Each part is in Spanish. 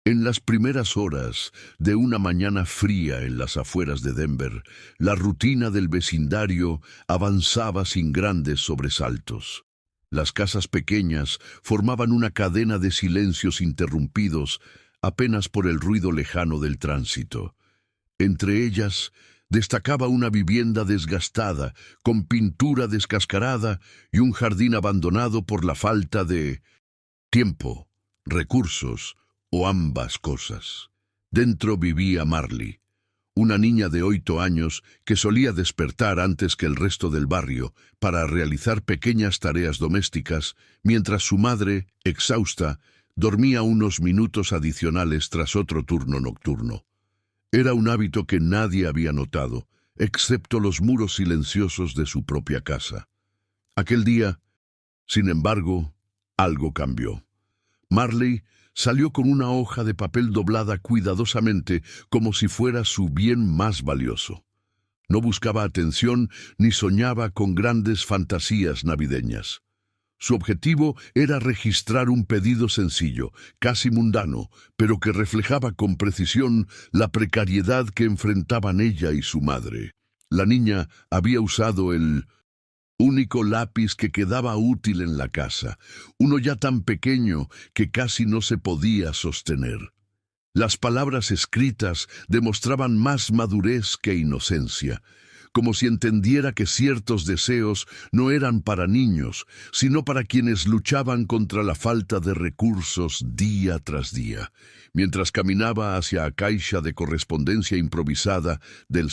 En las primeras horas de una mañana fría en las afueras de Denver, la rutina del vecindario avanzaba sin grandes sobresaltos. Las casas pequeñas formaban una cadena de silencios interrumpidos apenas por el ruido lejano del tránsito. Entre ellas destacaba una vivienda desgastada, con pintura descascarada y un jardín abandonado por la falta de tiempo, recursos o ambas cosas. Dentro vivía Marley, una niña de 8 años que solía despertar antes que el resto del barrio para realizar pequeñas tareas domésticas, mientras su madre, exhausta, dormía unos minutos adicionales tras otro turno nocturno. Era un hábito que nadie había notado, excepto los muros silenciosos de su propia casa. Aquel día, sin embargo, algo cambió. Marley salió con una hoja de papel doblada cuidadosamente como si fuera su bien más valioso. No buscaba atención ni soñaba con grandes fantasías navideñas. Su objetivo era registrar un pedido sencillo, casi mundano, pero que reflejaba con precisión la precariedad que enfrentaban ella y su madre. La niña había usado el único lápiz que quedaba útil en la casa, uno ya tan pequeño que casi no se podía sostener. Las palabras escritas demostraban más madurez que inocencia, como si entendiera que ciertos deseos no eran para niños, sino para quienes luchaban contra la falta de recursos día tras día. Mientras caminaba hacia la caixa de correspondencia improvisada del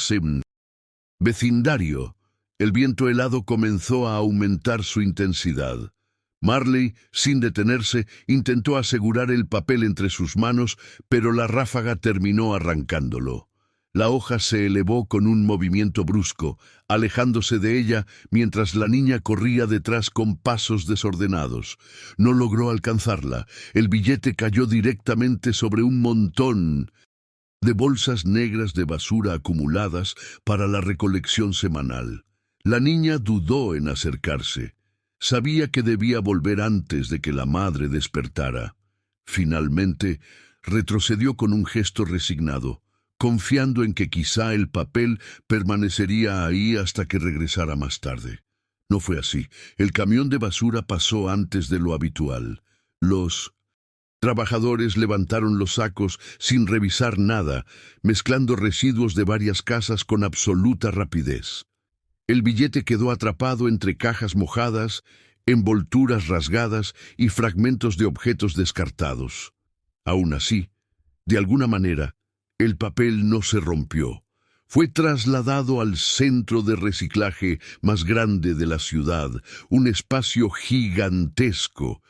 vecindario, el viento helado comenzó a aumentar su intensidad. Marley, sin detenerse, intentó asegurar el papel entre sus manos, pero la ráfaga terminó arrancándolo. La hoja se elevó con un movimiento brusco, alejándose de ella mientras la niña corría detrás con pasos desordenados. No logró alcanzarla. El billete cayó directamente sobre un montón de bolsas negras de basura acumuladas para la recolección semanal. La niña dudó en acercarse. Sabía que debía volver antes de que la madre despertara. Finalmente, retrocedió con un gesto resignado, confiando en que quizá el papel permanecería ahí hasta que regresara más tarde. No fue así. El camión de basura pasó antes de lo habitual. Los trabajadores levantaron los sacos sin revisar nada, mezclando residuos de varias casas con absoluta rapidez. El billete quedó atrapado entre cajas mojadas, envolturas rasgadas y fragmentos de objetos descartados. Aún así, de alguna manera, el papel no se rompió. Fue trasladado al centro de reciclaje más grande de la ciudad, un espacio gigantesco,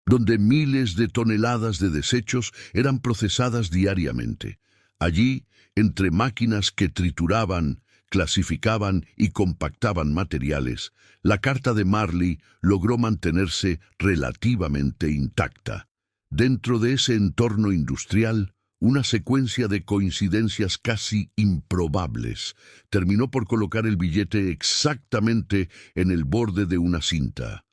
donde miles de toneladas de desechos eran procesadas diariamente. Allí, entre máquinas que trituraban, clasificaban y compactaban materiales, la carta de Marley logró mantenerse relativamente intacta. Dentro de ese entorno industrial, una secuencia de coincidencias casi improbables terminó por colocar el billete exactamente en el borde de una cinta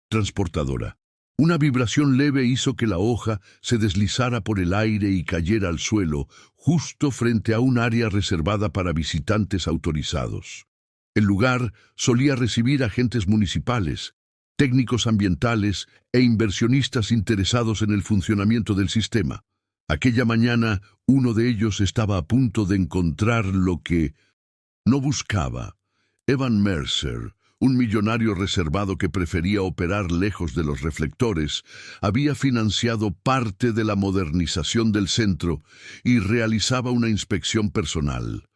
transportadora. Una vibración leve hizo que la hoja se deslizara por el aire y cayera al suelo, justo frente a un área reservada para visitantes autorizados. El lugar solía recibir agentes municipales, técnicos ambientales e inversionistas interesados en el funcionamiento del sistema. Aquella mañana, uno de ellos estaba a punto de encontrar lo que no buscaba. Evan Mercer, un millonario reservado que prefería operar lejos de los reflectores, había financiado parte de la modernización del centro y realizaba una inspección personal.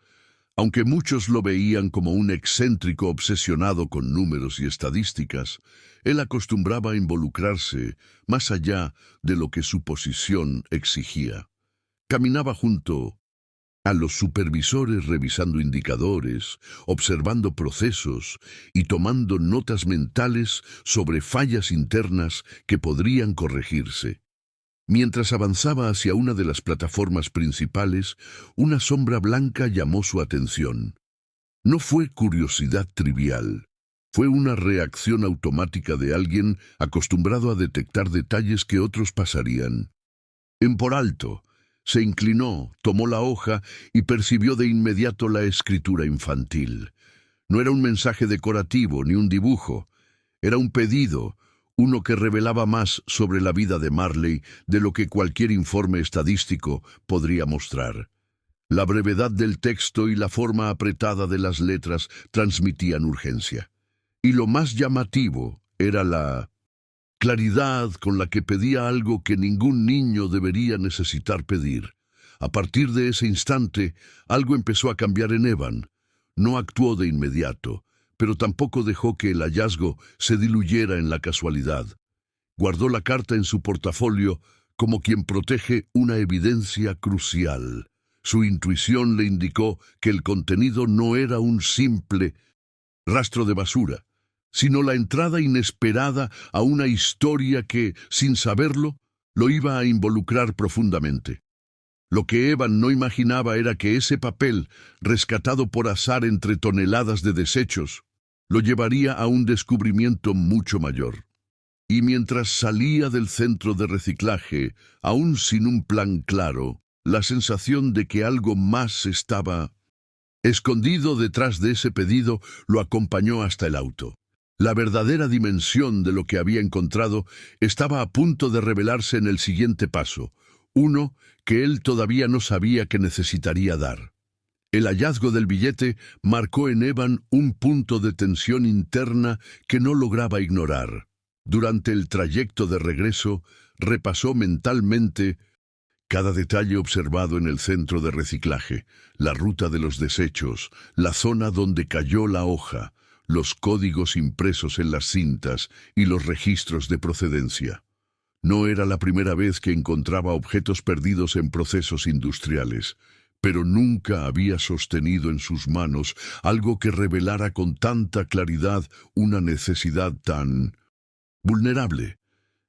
Aunque muchos lo veían como un excéntrico obsesionado con números y estadísticas, él acostumbraba a involucrarse más allá de lo que su posición exigía. Caminaba junto a los supervisores revisando indicadores, observando procesos y tomando notas mentales sobre fallas internas que podrían corregirse. Mientras avanzaba hacia una de las plataformas principales, una sombra blanca llamó su atención. No fue curiosidad trivial. Fue una reacción automática de alguien acostumbrado a detectar detalles que otros pasarían por alto. Se inclinó, tomó la hoja y percibió de inmediato la escritura infantil. No era un mensaje decorativo ni un dibujo. Era un pedido, uno que revelaba más sobre la vida de Marley de lo que cualquier informe estadístico podría mostrar. La brevedad del texto y la forma apretada de las letras transmitían urgencia. Y lo más llamativo era la claridad con la que pedía algo que ningún niño debería necesitar pedir. A partir de ese instante, algo empezó a cambiar en Evan. No actuó de inmediato, pero tampoco dejó que el hallazgo se diluyera en la casualidad. Guardó la carta en su portafolio como quien protege una evidencia crucial. Su intuición le indicó que el contenido no era un simple rastro de basura, sino la entrada inesperada a una historia que, sin saberlo, lo iba a involucrar profundamente. Lo que Evan no imaginaba era que ese papel, rescatado por azar entre toneladas de desechos, lo llevaría a un descubrimiento mucho mayor. Y mientras salía del centro de reciclaje, aún sin un plan claro, la sensación de que algo más estaba escondido detrás de ese pedido lo acompañó hasta el auto. La verdadera dimensión de lo que había encontrado estaba a punto de revelarse en el siguiente paso, uno que él todavía no sabía que necesitaría dar. El hallazgo del billete marcó en Evan un punto de tensión interna que no lograba ignorar. Durante el trayecto de regreso, repasó mentalmente cada detalle observado en el centro de reciclaje, la ruta de los desechos, la zona donde cayó la hoja, los códigos impresos en las cintas y los registros de procedencia. No era la primera vez que encontraba objetos perdidos en procesos industriales, pero nunca había sostenido en sus manos algo que revelara con tanta claridad una necesidad tan vulnerable.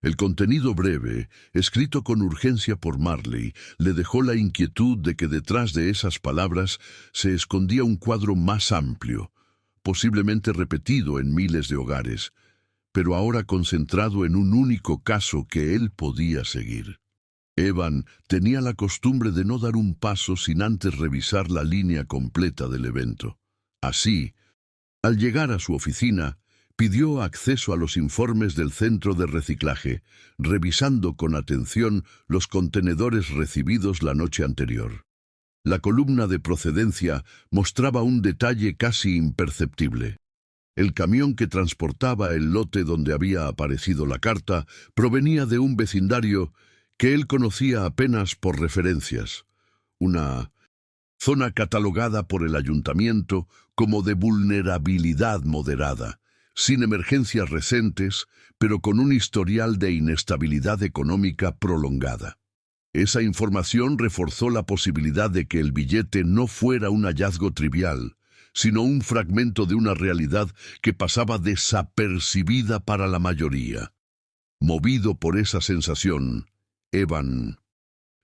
El contenido breve, escrito con urgencia por Marley, le dejó la inquietud de que detrás de esas palabras se escondía un cuadro más amplio, posiblemente repetido en miles de hogares, pero ahora concentrado en un único caso que él podía seguir. Evan tenía la costumbre de no dar un paso sin antes revisar la línea completa del evento. Así, al llegar a su oficina, pidió acceso a los informes del centro de reciclaje, revisando con atención los contenedores recibidos la noche anterior. La columna de procedencia mostraba un detalle casi imperceptible. El camión que transportaba el lote donde había aparecido la carta provenía de un vecindario que él conocía apenas por referencias, una zona catalogada por el ayuntamiento como de vulnerabilidad moderada, sin emergencias recientes, pero con un historial de inestabilidad económica prolongada. Esa información reforzó la posibilidad de que el billete no fuera un hallazgo trivial, sino un fragmento de una realidad que pasaba desapercibida para la mayoría. Movido por esa sensación, Evan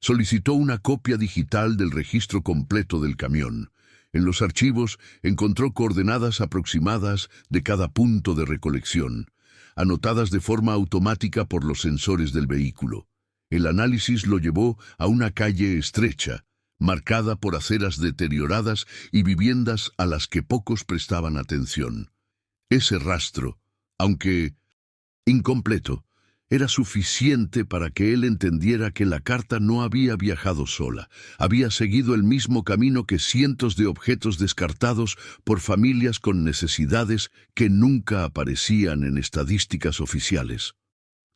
solicitó una copia digital del registro completo del camión. En los archivos encontró coordenadas aproximadas de cada punto de recolección, anotadas de forma automática por los sensores del vehículo. El análisis lo llevó a una calle estrecha, marcada por aceras deterioradas y viviendas a las que pocos prestaban atención. Ese rastro, aunque incompleto, era suficiente para que él entendiera que la carta no había viajado sola, había seguido el mismo camino que cientos de objetos descartados por familias con necesidades que nunca aparecían en estadísticas oficiales.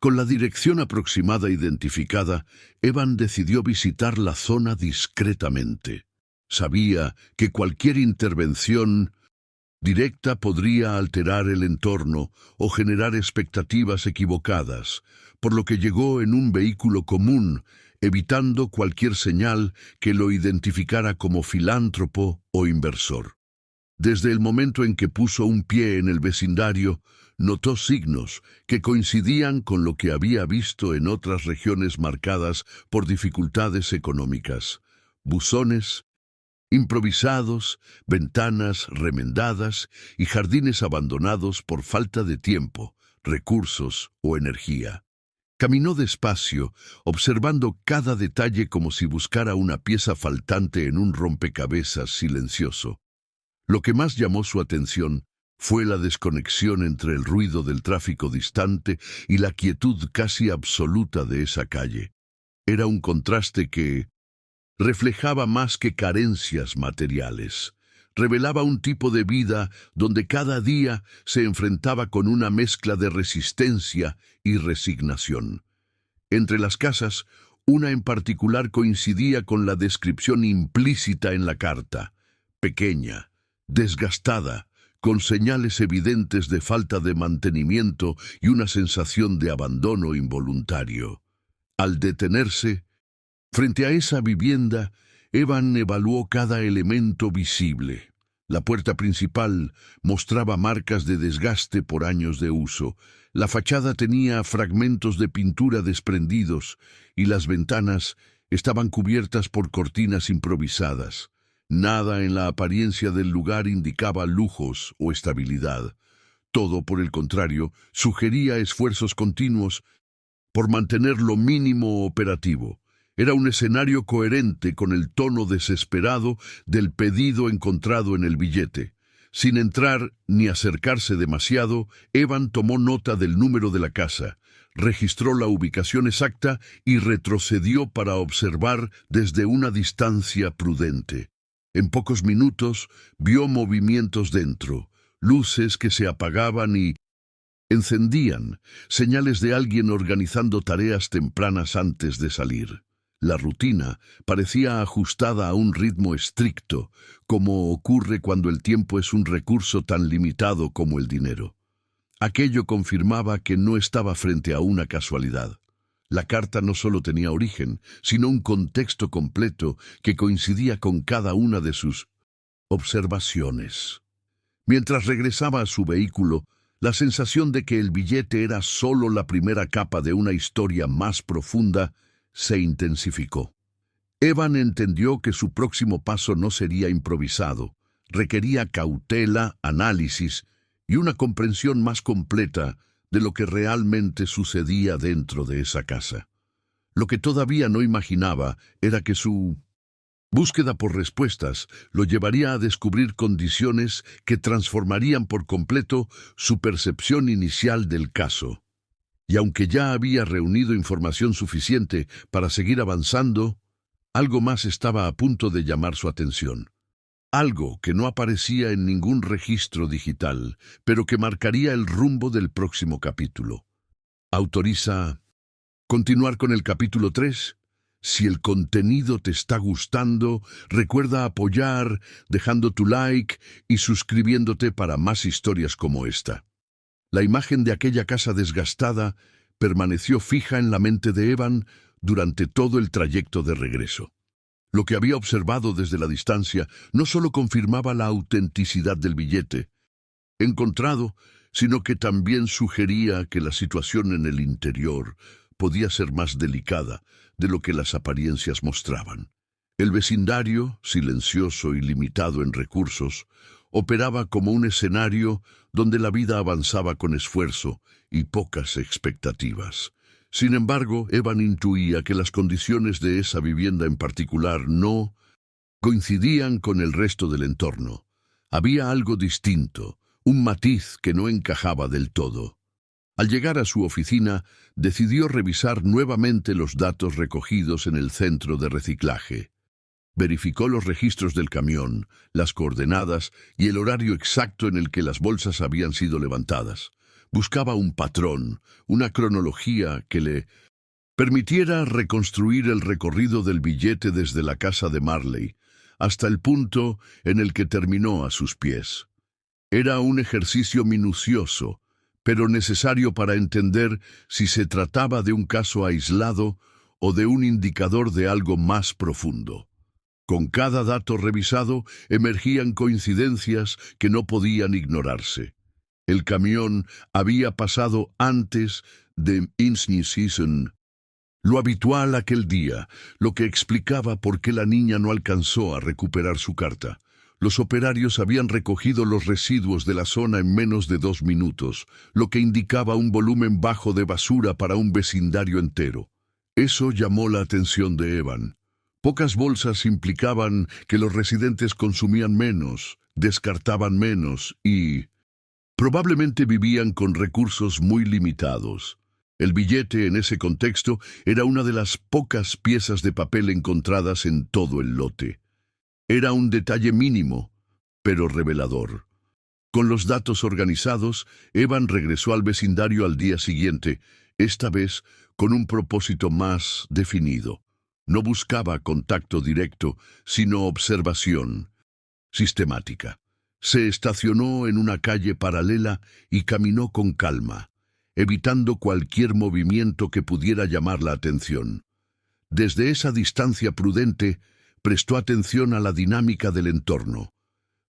Con la dirección aproximada identificada, Evan decidió visitar la zona discretamente. Sabía que cualquier intervención directa podría alterar el entorno o generar expectativas equivocadas, por lo que llegó en un vehículo común, evitando cualquier señal que lo identificara como filántropo o inversor. Desde el momento en que puso un pie en el vecindario, notó signos que coincidían con lo que había visto en otras regiones marcadas por dificultades económicas: buzones improvisados, ventanas remendadas y jardines abandonados por falta de tiempo, recursos o energía. Caminó despacio, observando cada detalle como si buscara una pieza faltante en un rompecabezas silencioso. Lo que más llamó su atención fue la desconexión entre el ruido del tráfico distante y la quietud casi absoluta de esa calle. Era un contraste que reflejaba más que carencias materiales. Revelaba un tipo de vida donde cada día se enfrentaba con una mezcla de resistencia y resignación. Entre las casas, una en particular coincidía con la descripción implícita en la carta: pequeña, desgastada, con señales evidentes de falta de mantenimiento y una sensación de abandono involuntario. Al detenerse frente a esa vivienda, Evan evaluó cada elemento visible. La puerta principal mostraba marcas de desgaste por años de uso. La fachada tenía fragmentos de pintura desprendidos y las ventanas estaban cubiertas por cortinas improvisadas. Nada en la apariencia del lugar indicaba lujos o estabilidad. Todo, por el contrario, sugería esfuerzos continuos por mantener lo mínimo operativo. Era un escenario coherente con el tono desesperado del pedido encontrado en el billete. Sin entrar ni acercarse demasiado, Evan tomó nota del número de la casa, registró la ubicación exacta y retrocedió para observar desde una distancia prudente. En pocos minutos vio movimientos dentro, luces que se apagaban y encendían, señales de alguien organizando tareas tempranas antes de salir. La rutina parecía ajustada a un ritmo estricto, como ocurre cuando el tiempo es un recurso tan limitado como el dinero. Aquello confirmaba que no estaba frente a una casualidad. La carta no solo tenía origen, sino un contexto completo que coincidía con cada una de sus observaciones. Mientras regresaba a su vehículo, la sensación de que el billete era solo la primera capa de una historia más profunda se intensificó. Evan entendió que su próximo paso no sería improvisado. Requería cautela, análisis y una comprensión más completa de lo que realmente sucedía dentro de esa casa. Lo que todavía no imaginaba era que su búsqueda por respuestas lo llevaría a descubrir condiciones que transformarían por completo su percepción inicial del caso. Y aunque ya había reunido información suficiente para seguir avanzando, algo más estaba a punto de llamar su atención. Algo que no aparecía en ningún registro digital, pero que marcaría el rumbo del próximo capítulo. ¿Autoriza continuar con el capítulo 3? Si el contenido te está gustando, recuerda apoyar, dejando tu like y suscribiéndote para más historias como esta. La imagen de aquella casa desgastada permaneció fija en la mente de Evan durante todo el trayecto de regreso. Lo que había observado desde la distancia no solo confirmaba la autenticidad del billete encontrado, sino que también sugería que la situación en el interior podía ser más delicada de lo que las apariencias mostraban. El vecindario, silencioso y limitado en recursos, operaba como un escenario donde la vida avanzaba con esfuerzo y pocas expectativas. Sin embargo, Evan intuía que las condiciones de esa vivienda en particular no coincidían con el resto del entorno. Había algo distinto, un matiz que no encajaba del todo. Al llegar a su oficina, decidió revisar nuevamente los datos recogidos en el centro de reciclaje. Verificó los registros del camión, las coordenadas y el horario exacto en el que las bolsas habían sido levantadas. Buscaba un patrón, una cronología que le permitiera reconstruir el recorrido del billete desde la casa de Marley hasta el punto en el que terminó a sus pies. Era un ejercicio minucioso, pero necesario para entender si se trataba de un caso aislado o de un indicador de algo más profundo. Con cada dato revisado emergían coincidencias que no podían ignorarse. El camión había pasado antes de Insney Season, lo habitual aquel día, lo que explicaba por qué la niña no alcanzó a recuperar su carta. Los operarios habían recogido los residuos de la zona en menos de 2 minutos, lo que indicaba un volumen bajo de basura para un vecindario entero. Eso llamó la atención de Evan. Pocas bolsas implicaban que los residentes consumían menos, descartaban menos y probablemente vivían con recursos muy limitados. El billete en ese contexto era una de las pocas piezas de papel encontradas en todo el lote. Era un detalle mínimo, pero revelador. Con los datos organizados, Evan regresó al vecindario al día siguiente, esta vez con un propósito más definido. No buscaba contacto directo, sino observación sistemática. Se estacionó en una calle paralela y caminó con calma, evitando cualquier movimiento que pudiera llamar la atención. Desde esa distancia prudente, prestó atención a la dinámica del entorno.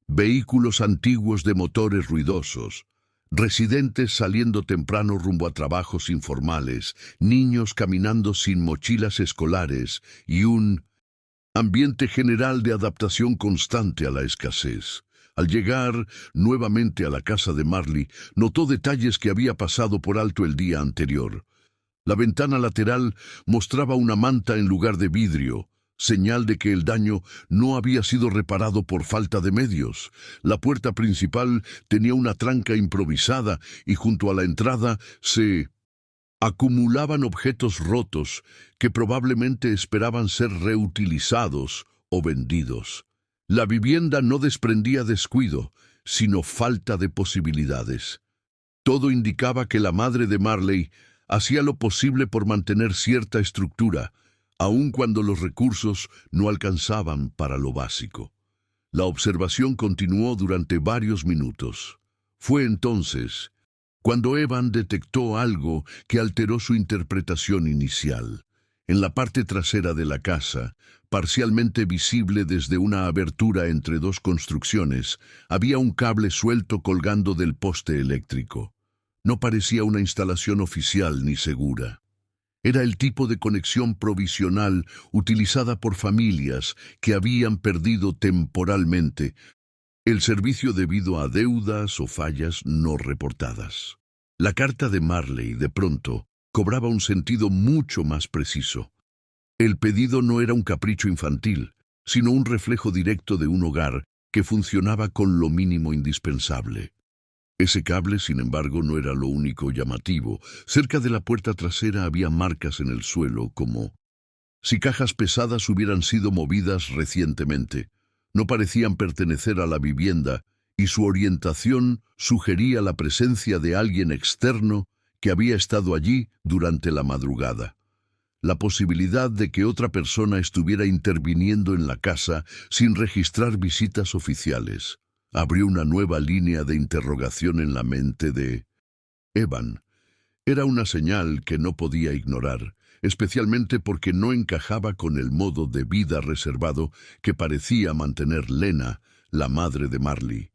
Vehículos antiguos de motores ruidosos, residentes saliendo temprano rumbo a trabajos informales, niños caminando sin mochilas escolares y un ambiente general de adaptación constante a la escasez. Al llegar nuevamente a la casa de Marley, notó detalles que había pasado por alto el día anterior. La ventana lateral mostraba una manta en lugar de vidrio, señal de que el daño no había sido reparado por falta de medios. La puerta principal tenía una tranca improvisada y junto a la entrada se acumulaban objetos rotos que probablemente esperaban ser reutilizados o vendidos. La vivienda no desprendía descuido, sino falta de posibilidades. Todo indicaba que la madre de Marley hacía lo posible por mantener cierta estructura, aun cuando los recursos no alcanzaban para lo básico. La observación continuó durante varios minutos. Fue entonces cuando Evan detectó algo que alteró su interpretación inicial. En la parte trasera de la casa, parcialmente visible desde una abertura entre dos construcciones, había un cable suelto colgando del poste eléctrico. No parecía una instalación oficial ni segura. Era el tipo de conexión provisional utilizada por familias que habían perdido temporalmente el servicio debido a deudas o fallas no reportadas. La carta de Marley, de pronto, cobraba un sentido mucho más preciso. El pedido no era un capricho infantil, sino un reflejo directo de un hogar que funcionaba con lo mínimo indispensable. Ese cable, sin embargo, no era lo único llamativo. Cerca de la puerta trasera había marcas en el suelo, como si cajas pesadas hubieran sido movidas recientemente. No parecían pertenecer a la vivienda, y su orientación sugería la presencia de alguien externo que había estado allí durante la madrugada. La posibilidad de que otra persona estuviera interviniendo en la casa sin registrar visitas oficiales abrió una nueva línea de interrogación en la mente de Evan. Era una señal que no podía ignorar, especialmente porque no encajaba con el modo de vida reservado que parecía mantener Lena, la madre de Marley.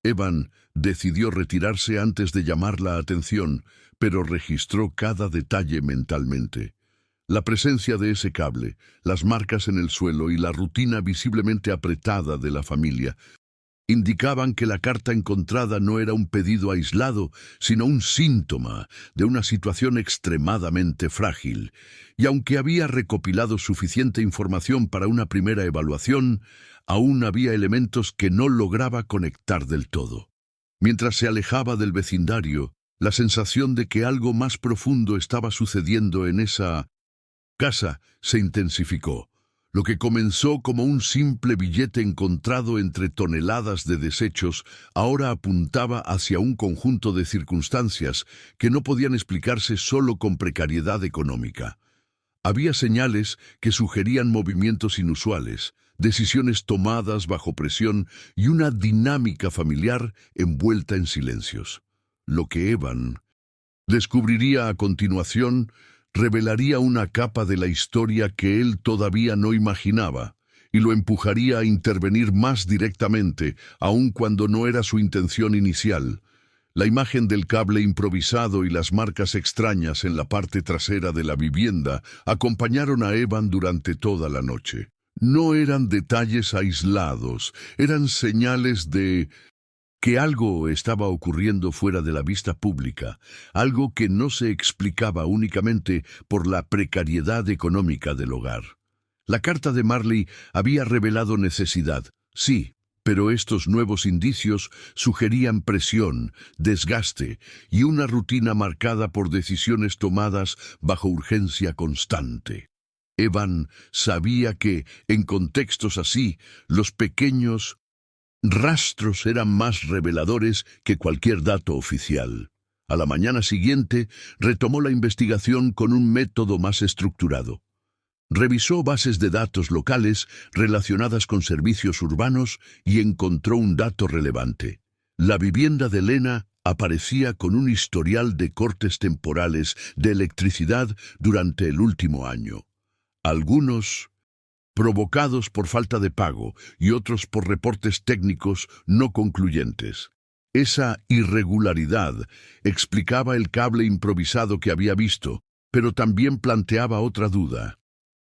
Evan decidió retirarse antes de llamar la atención, pero registró cada detalle mentalmente. La presencia de ese cable, las marcas en el suelo y la rutina visiblemente apretada de la familia indicaban que la carta encontrada no era un pedido aislado, sino un síntoma de una situación extremadamente frágil. Y aunque había recopilado suficiente información para una primera evaluación, aún había elementos que no lograba conectar del todo. Mientras se alejaba del vecindario, la sensación de que algo más profundo estaba sucediendo en esa casa se intensificó. Lo que comenzó como un simple billete encontrado entre toneladas de desechos, ahora apuntaba hacia un conjunto de circunstancias que no podían explicarse solo con precariedad económica. Había señales que sugerían movimientos inusuales, decisiones tomadas bajo presión y una dinámica familiar envuelta en silencios. Lo que Evan descubriría a continuación revelaría una capa de la historia que él todavía no imaginaba y lo empujaría a intervenir más directamente, aun cuando no era su intención inicial. La imagen del cable improvisado y las marcas extrañas en la parte trasera de la vivienda acompañaron a Evan durante toda la noche. No eran detalles aislados, eran señales de que algo estaba ocurriendo fuera de la vista pública, algo que no se explicaba únicamente por la precariedad económica del hogar. La carta de Marley había revelado necesidad, sí, pero estos nuevos indicios sugerían presión, desgaste y una rutina marcada por decisiones tomadas bajo urgencia constante. Evan sabía que, en contextos así, los pequeños rastros eran más reveladores que cualquier dato oficial. A la mañana siguiente, retomó la investigación con un método más estructurado. Revisó bases de datos locales relacionadas con servicios urbanos y encontró un dato relevante. La vivienda de Lena aparecía con un historial de cortes temporales de electricidad durante el último año. Algunos provocados por falta de pago y otros por reportes técnicos no concluyentes. Esa irregularidad explicaba el cable improvisado que había visto, pero también planteaba otra duda.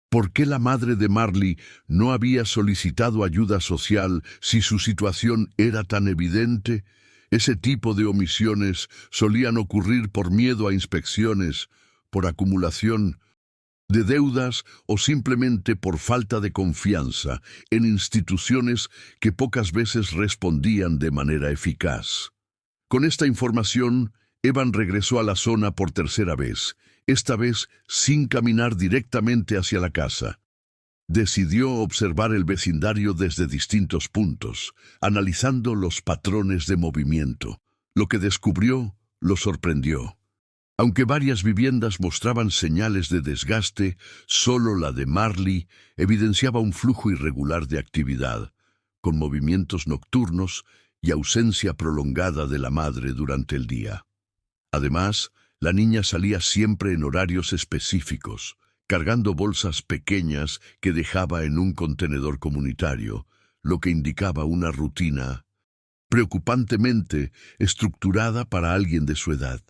¿Por qué la madre de Marley no había solicitado ayuda social si su situación era tan evidente? Ese tipo de omisiones solían ocurrir por miedo a inspecciones, por acumulación de deudas o simplemente por falta de confianza en instituciones que pocas veces respondían de manera eficaz. Con esta información, Evan regresó a la zona por tercera vez, esta vez sin caminar directamente hacia la casa. Decidió observar el vecindario desde distintos puntos, analizando los patrones de movimiento. Lo que descubrió lo sorprendió. Aunque varias viviendas mostraban señales de desgaste, solo la de Marley evidenciaba un flujo irregular de actividad, con movimientos nocturnos y ausencia prolongada de la madre durante el día. Además, la niña salía siempre en horarios específicos, cargando bolsas pequeñas que dejaba en un contenedor comunitario, lo que indicaba una rutina preocupantemente estructurada para alguien de su edad.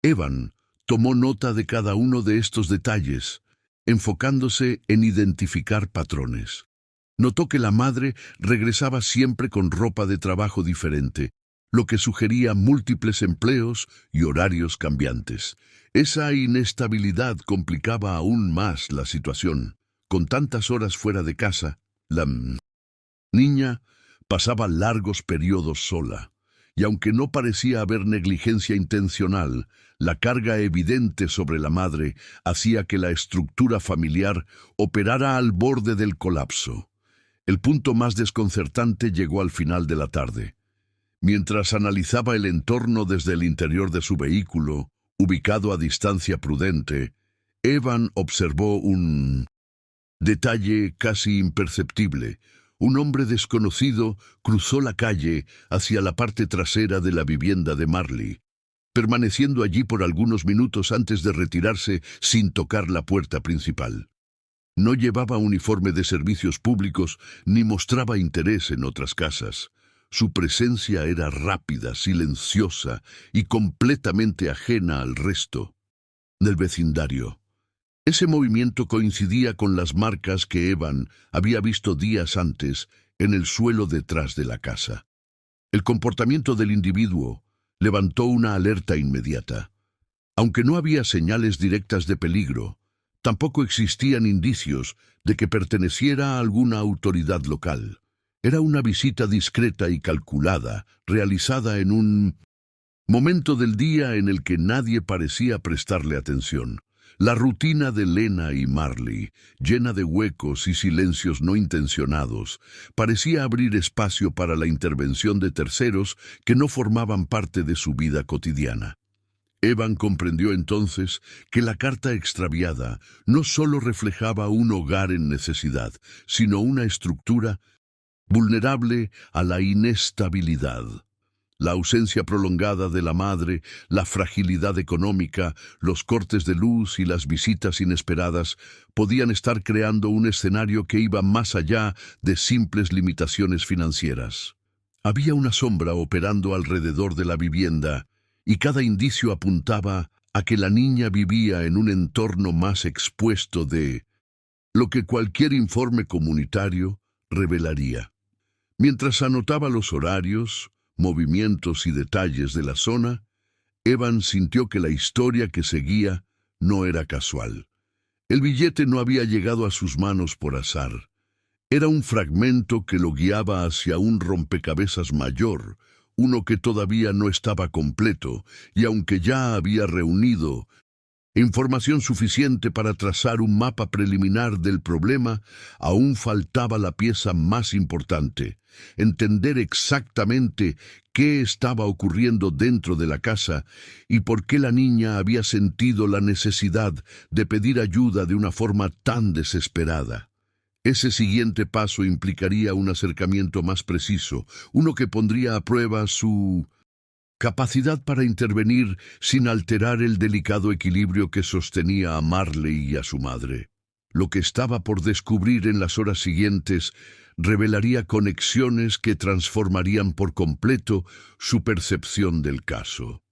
Evan tomó nota de cada uno de estos detalles, enfocándose en identificar patrones. Notó que la madre regresaba siempre con ropa de trabajo diferente, lo que sugería múltiples empleos y horarios cambiantes. Esa inestabilidad complicaba aún más la situación. Con tantas horas fuera de casa, la niña pasaba largos periodos sola. Y aunque no parecía haber negligencia intencional, la carga evidente sobre la madre hacía que la estructura familiar operara al borde del colapso. El punto más desconcertante llegó al final de la tarde. Mientras analizaba el entorno desde el interior de su vehículo, ubicado a distancia prudente, Evan observó un detalle casi imperceptible. Un hombre desconocido cruzó la calle hacia la parte trasera de la vivienda de Marley, permaneciendo allí por algunos minutos antes de retirarse sin tocar la puerta principal. No llevaba uniforme de servicios públicos ni mostraba interés en otras casas. Su presencia era rápida, silenciosa y completamente ajena al resto del vecindario. Ese movimiento coincidía con las marcas que Evan había visto días antes en el suelo detrás de la casa. El comportamiento del individuo levantó una alerta inmediata. Aunque no había señales directas de peligro, tampoco existían indicios de que perteneciera a alguna autoridad local. Era una visita discreta y calculada, realizada en un momento del día en el que nadie parecía prestarle atención. La rutina de Lena y Marley, llena de huecos y silencios no intencionados, parecía abrir espacio para la intervención de terceros que no formaban parte de su vida cotidiana. Evan comprendió entonces que la carta extraviada no solo reflejaba un hogar en necesidad, sino una estructura vulnerable a la inestabilidad. La ausencia prolongada de la madre, la fragilidad económica, los cortes de luz y las visitas inesperadas podían estar creando un escenario que iba más allá de simples limitaciones financieras. Había una sombra operando alrededor de la vivienda y cada indicio apuntaba a que la niña vivía en un entorno más expuesto de lo que cualquier informe comunitario revelaría. Mientras anotaba los horarios, movimientos y detalles de la zona, Evan sintió que la historia que seguía no era casual. El billete no había llegado a sus manos por azar. Era un fragmento que lo guiaba hacia un rompecabezas mayor, uno que todavía no estaba completo, y aunque ya había reunido información suficiente para trazar un mapa preliminar del problema, aún faltaba la pieza más importante: entender exactamente qué estaba ocurriendo dentro de la casa y por qué la niña había sentido la necesidad de pedir ayuda de una forma tan desesperada. Ese siguiente paso implicaría un acercamiento más preciso, uno que pondría a prueba su capacidad para intervenir sin alterar el delicado equilibrio que sostenía a Marley y a su madre. Lo que estaba por descubrir en las horas siguientes revelaría conexiones que transformarían por completo su percepción del caso,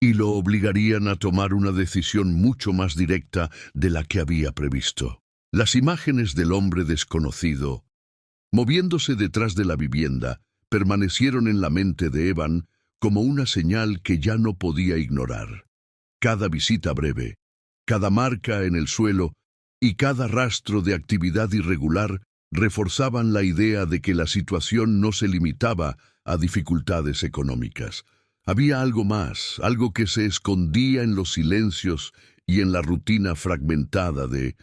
y lo obligarían a tomar una decisión mucho más directa de la que había previsto. Las imágenes del hombre desconocido, moviéndose detrás de la vivienda, permanecieron en la mente de Evan como una señal que ya no podía ignorar. Cada visita breve, cada marca en el suelo y cada rastro de actividad irregular reforzaban la idea de que la situación no se limitaba a dificultades económicas. Había algo más, algo que se escondía en los silencios y en la rutina fragmentada de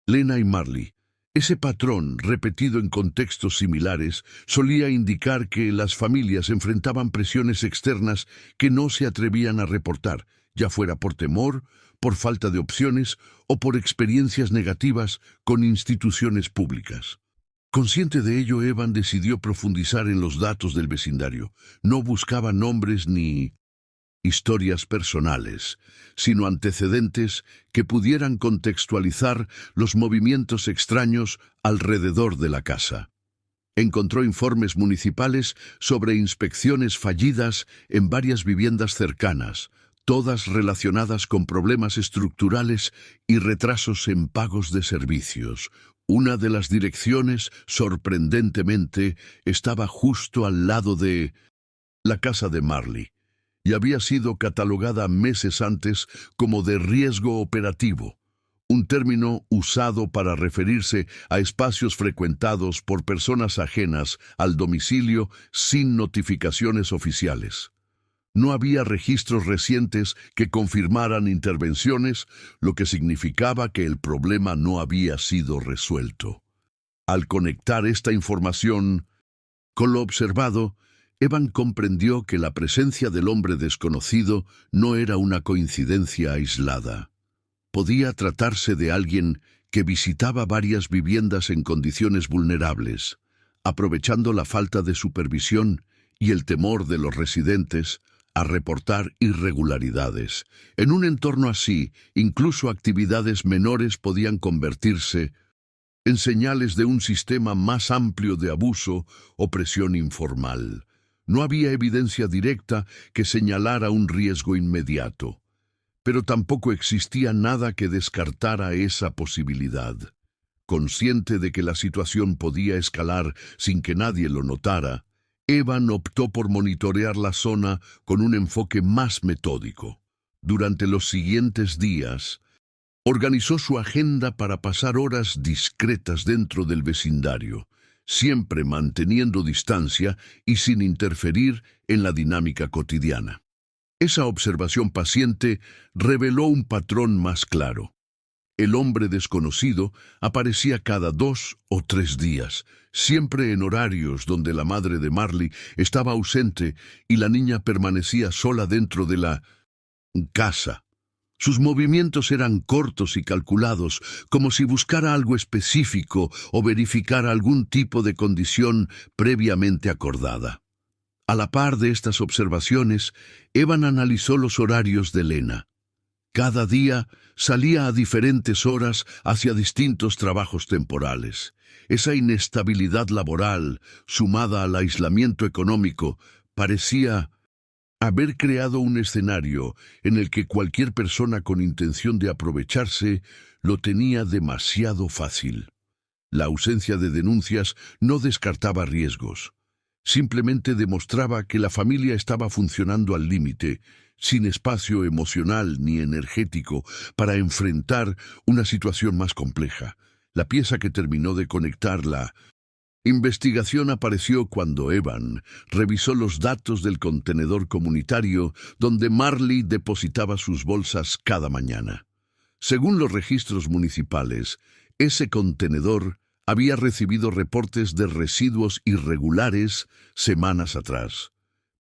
Lena y Marley. Ese patrón, repetido en contextos similares, solía indicar que las familias enfrentaban presiones externas que no se atrevían a reportar, ya fuera por temor, por falta de opciones o por experiencias negativas con instituciones públicas. Consciente de ello, Evan decidió profundizar en los datos del vecindario. No buscaba nombres ni historias personales, sino antecedentes que pudieran contextualizar los movimientos extraños alrededor de la casa. Encontró informes municipales sobre inspecciones fallidas en varias viviendas cercanas, todas relacionadas con problemas estructurales y retrasos en pagos de servicios. Una de las direcciones, sorprendentemente, estaba justo al lado de la casa de Marley, y había sido catalogada meses antes como de riesgo operativo, un término usado para referirse a espacios frecuentados por personas ajenas al domicilio sin notificaciones oficiales. No había registros recientes que confirmaran intervenciones, lo que significaba que el problema no había sido resuelto. Al conectar esta información con lo observado, Evan comprendió que la presencia del hombre desconocido no era una coincidencia aislada. Podía tratarse de alguien que visitaba varias viviendas en condiciones vulnerables, aprovechando la falta de supervisión y el temor de los residentes a reportar irregularidades. En un entorno así, incluso actividades menores podían convertirse en señales de un sistema más amplio de abuso o presión informal. No había evidencia directa que señalara un riesgo inmediato, pero tampoco existía nada que descartara esa posibilidad. Consciente de que la situación podía escalar sin que nadie lo notara, Evan optó por monitorear la zona con un enfoque más metódico. Durante los siguientes días, organizó su agenda para pasar horas discretas dentro del vecindario, siempre manteniendo distancia y sin interferir en la dinámica cotidiana. Esa observación paciente reveló un patrón más claro. El hombre desconocido aparecía cada 2 o 3 días, siempre en horarios donde la madre de Marley estaba ausente y la niña permanecía sola dentro de la casa. Sus movimientos eran cortos y calculados, como si buscara algo específico o verificara algún tipo de condición previamente acordada. A la par de estas observaciones, Evan analizó los horarios de Lena. Cada día salía a diferentes horas hacia distintos trabajos temporales. Esa inestabilidad laboral, sumada al aislamiento económico, parecía haber creado un escenario en el que cualquier persona con intención de aprovecharse lo tenía demasiado fácil. La ausencia de denuncias no descartaba riesgos. Simplemente demostraba que la familia estaba funcionando al límite, sin espacio emocional ni energético para enfrentar una situación más compleja. La pieza que terminó de conectar la investigación apareció cuando Evan revisó los datos del contenedor comunitario donde Marley depositaba sus bolsas cada mañana. Según los registros municipales, ese contenedor había recibido reportes de residuos irregulares semanas atrás,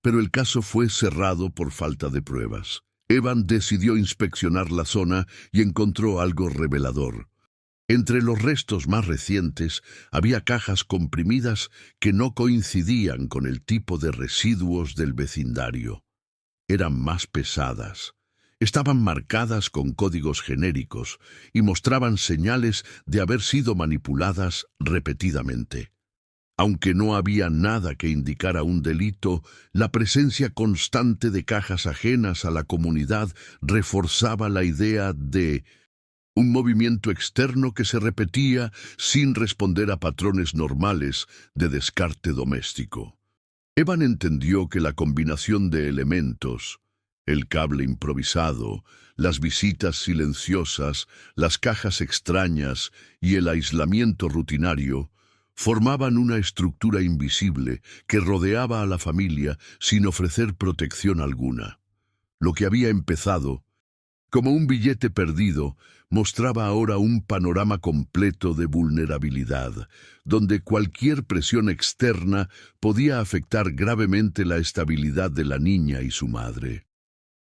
pero el caso fue cerrado por falta de pruebas. Evan decidió inspeccionar la zona y encontró algo revelador. Entre los restos más recientes había cajas comprimidas que no coincidían con el tipo de residuos del vecindario. Eran más pesadas. Estaban marcadas con códigos genéricos y mostraban señales de haber sido manipuladas repetidamente. Aunque no había nada que indicara un delito, la presencia constante de cajas ajenas a la comunidad reforzaba la idea de un movimiento externo que se repetía sin responder a patrones normales de descarte doméstico. Evan entendió que la combinación de elementos, el cable improvisado, las visitas silenciosas, las cajas extrañas y el aislamiento rutinario, formaban una estructura invisible que rodeaba a la familia sin ofrecer protección alguna. Lo que había empezado como un billete perdido, mostraba ahora un panorama completo de vulnerabilidad, donde cualquier presión externa podía afectar gravemente la estabilidad de la niña y su madre.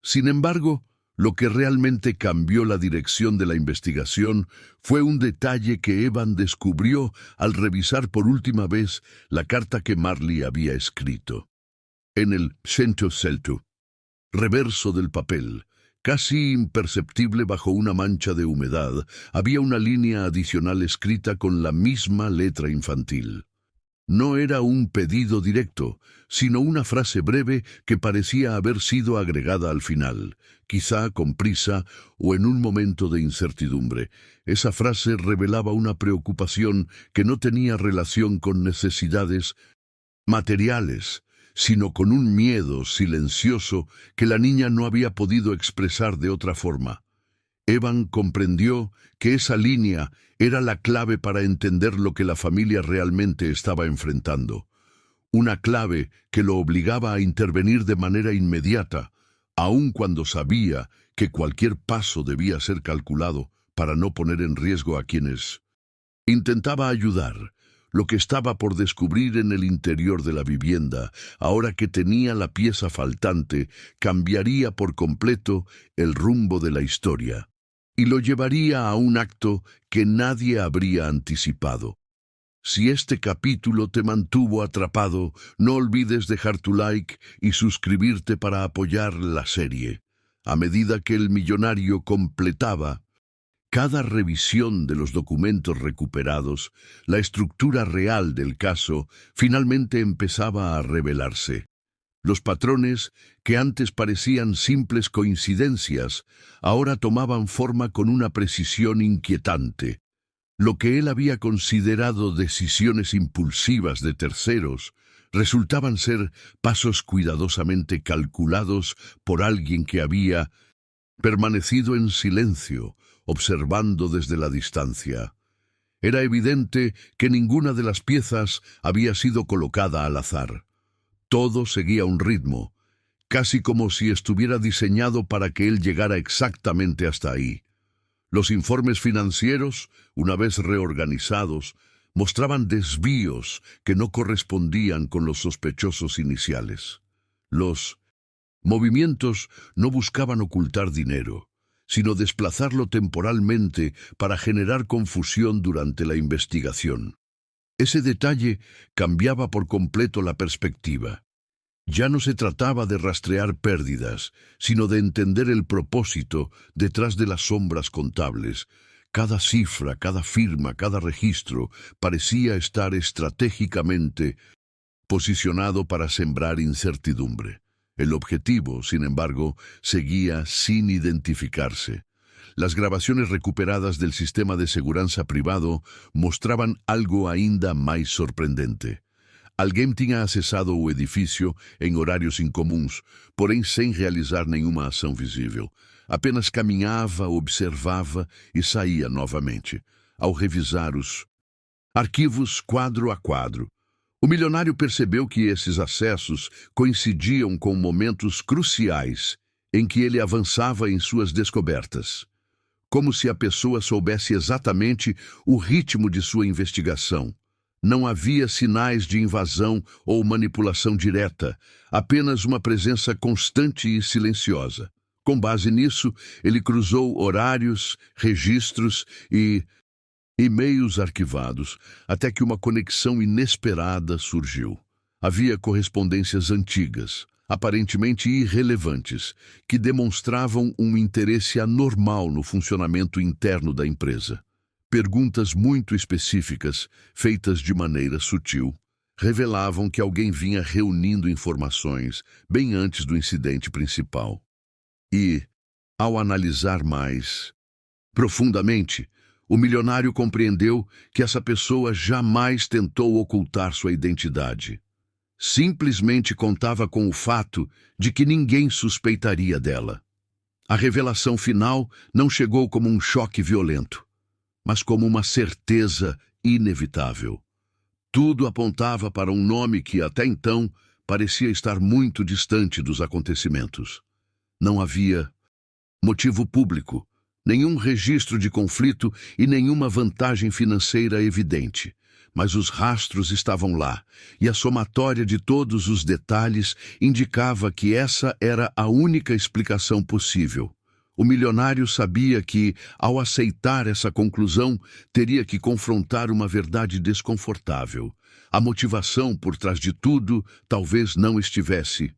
Sin embargo, lo que realmente cambió la dirección de la investigación fue un detalle que Evan descubrió al revisar por última vez la carta que Marley había escrito. En el centro reverso del papel, casi imperceptible bajo una mancha de humedad, había una línea adicional escrita con la misma letra infantil. No era un pedido directo, sino una frase breve que parecía haber sido agregada al final, quizá con prisa o en un momento de incertidumbre. Esa frase revelaba una preocupación que no tenía relación con necesidades materiales, sino con un miedo silencioso que la niña no había podido expresar de otra forma. Evan comprendió que esa línea era la clave para entender lo que la familia realmente estaba enfrentando. Una clave que lo obligaba a intervenir de manera inmediata, aun cuando sabía que cualquier paso debía ser calculado para no poner en riesgo a quienes intentaba ayudar. Lo que estaba por descubrir en el interior de la vivienda, ahora que tenía la pieza faltante, cambiaría por completo el rumbo de la historia y lo llevaría a un acto que nadie habría anticipado. Si este capítulo te mantuvo atrapado, no olvides dejar tu like y suscribirte para apoyar la serie. A medida que el millonario completaba cada revisión de los documentos recuperados, la estructura real del caso finalmente empezaba a revelarse. Los patrones, que antes parecían simples coincidencias, ahora tomaban forma con una precisión inquietante. Lo que él había considerado decisiones impulsivas de terceros resultaban ser pasos cuidadosamente calculados por alguien que había permanecido en silencio, observando desde la distancia. Era evidente que ninguna de las piezas había sido colocada al azar. Todo seguía un ritmo, casi como si estuviera diseñado para que él llegara exactamente hasta ahí. Los informes financieros, una vez reorganizados, mostraban desvíos que no correspondían con los sospechosos iniciales. Los movimientos no buscaban ocultar dinero, sino desplazarlo temporalmente para generar confusión durante la investigación. Ese detalle cambiaba por completo la perspectiva. Ya no se trataba de rastrear pérdidas, sino de entender el propósito detrás de las sombras contables. Cada cifra, cada firma, cada registro parecía estar estratégicamente posicionado para sembrar incertidumbre. El objetivo, sin embargo, seguía sin identificarse. Las grabaciones recuperadas del sistema de segurança privado mostraban algo ainda mais surpreendente. Alguém tinha acessado o edifício em horários incomuns, porém sem realizar nenhuma ação visível. Apenas caminhava, observava e saía novamente. Ao revisar os arquivos quadro a quadro, o milionário percebeu que esses acessos coincidiam com momentos cruciais em que ele avançava em suas descobertas. Como se a pessoa soubesse exatamente o ritmo de sua investigação. Não havia sinais de invasão ou manipulação direta, apenas uma presença constante e silenciosa. Com base nisso, ele cruzou horários, registros e e-mails arquivados, até que uma conexão inesperada surgiu. Havia correspondências antigas, aparentemente irrelevantes, que demonstravam um interesse anormal no funcionamento interno da empresa. Perguntas muito específicas, feitas de maneira sutil, revelavam que alguém vinha reunindo informações bem antes do incidente principal. E, ao analisar mais profundamente, o milionário compreendeu que essa pessoa jamais tentou ocultar sua identidade. Simplesmente contava com o fato de que ninguém suspeitaria dela. A revelação final não chegou como um choque violento, mas como uma certeza inevitável. Tudo apontava para um nome que, até então, parecia estar muito distante dos acontecimentos. Não havia motivo público, nenhum registro de conflito e nenhuma vantagem financeira evidente. Mas os rastros estavam lá, e a somatória de todos os detalhes indicava que essa era a única explicação possível. O milionário sabia que, ao aceitar essa conclusão, teria que confrontar uma verdade desconfortável. A motivação por trás de tudo talvez não estivesse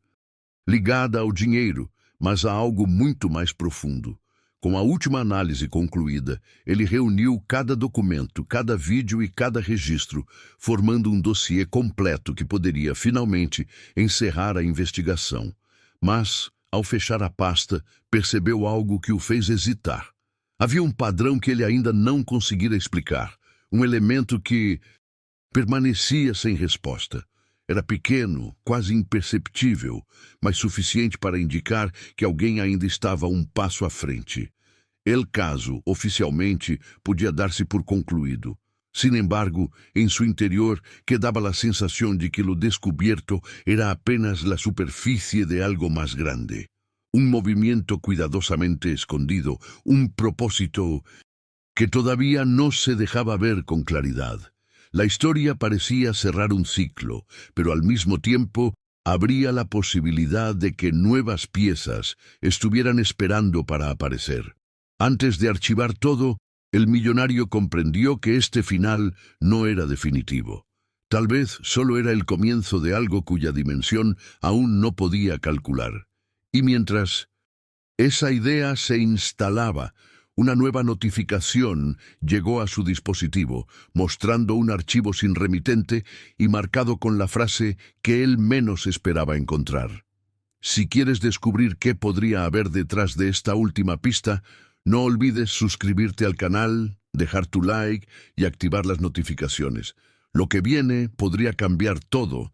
ligada ao dinheiro, mas a algo muito mais profundo. Com a última análise concluída, ele reuniu cada documento, cada vídeo e cada registro, formando um dossiê completo que poderia, finalmente, encerrar a investigação. Mas, ao fechar a pasta, percebeu algo que o fez hesitar. Havia um padrão que ele ainda não conseguira explicar, um elemento que permanecia sem resposta. Era pequeno, quase imperceptível, mas suficiente para indicar que alguém ainda estava um passo à frente. El caso, oficialmente, podia dar-se por concluído. Sin embargo, em seu interior quedava a sensação de que lo descubierto era apenas a superfície de algo mais grande. Un movimiento cuidadosamente escondido, un propósito que todavía no se dejaba ver con claridad. La historia parecía cerrar un ciclo, pero al mismo tiempo habría la posibilidad de que nuevas piezas estuvieran esperando para aparecer. Antes de archivar todo, el millonario comprendió que este final no era definitivo. Tal vez solo era el comienzo de algo cuya dimensión aún no podía calcular. Y mientras esa idea se instalaba, una nueva notificación llegó a su dispositivo, mostrando un archivo sin remitente y marcado con la frase que él menos esperaba encontrar. Si quieres descubrir qué podría haber detrás de esta última pista, no olvides suscribirte al canal, dejar tu like y activar las notificaciones. Lo que viene podría cambiar todo,